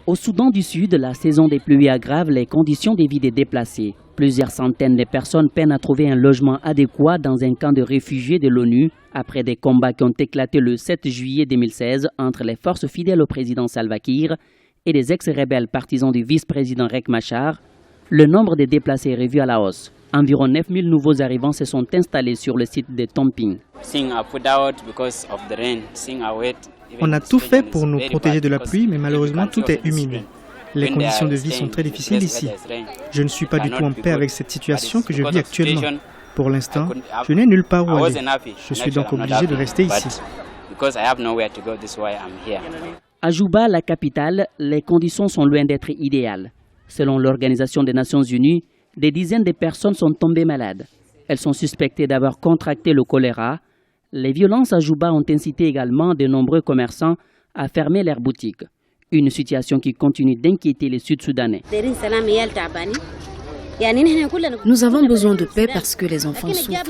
Au Soudan du Sud, la saison des pluies aggrave les conditions de vie des déplacés. Plusieurs centaines de personnes peinent à trouver un logement adéquat dans un camp de réfugiés de l'ONU après des combats qui ont éclaté le 7 juillet 2016 entre les forces fidèles au président Salva Kiir et des ex-rebelles partisans du vice-président Riek Machar. Le nombre de déplacés est revu à la hausse. Environ 9000 nouveaux arrivants se sont installés sur le site de Tomping. On a tout fait pour nous protéger de la pluie, mais malheureusement tout est humide. Les conditions de vie sont très difficiles ici. Je ne suis pas du tout en paix avec cette situation que je vis actuellement. Pour l'instant, je n'ai nulle part où aller. Je suis donc obligé de rester ici. À Juba, la capitale, les conditions sont loin d'être idéales. Selon l'Organisation des Nations Unies, des dizaines de personnes sont tombées malades. Elles sont suspectées d'avoir contracté le choléra. Les violences à Juba ont incité également de nombreux commerçants à fermer leurs boutiques. Une situation qui continue d'inquiéter les Sud-Soudanais. Nous avons besoin de paix parce que les enfants souffrent.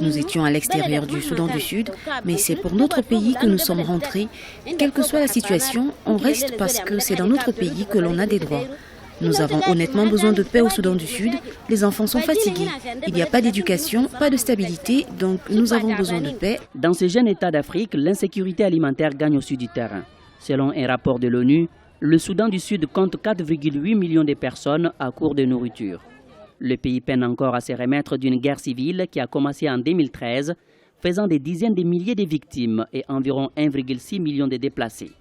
Nous étions à l'extérieur du Soudan du Sud, mais c'est pour notre pays que nous sommes rentrés. Quelle que soit la situation, on reste parce que c'est dans notre pays que l'on a des droits. Nous avons honnêtement besoin de paix au Soudan du Sud. Les enfants sont fatigués. Il n'y a pas d'éducation, pas de stabilité, donc nous avons besoin de paix. Dans ce jeune État d'Afrique, l'insécurité alimentaire gagne au sud du terrain. Selon un rapport de l'ONU, le Soudan du Sud compte 4,8 millions de personnes à court de nourriture. Le pays peine encore à se remettre d'une guerre civile qui a commencé en 2013, faisant des dizaines de milliers de victimes et environ 1,6 million de déplacés.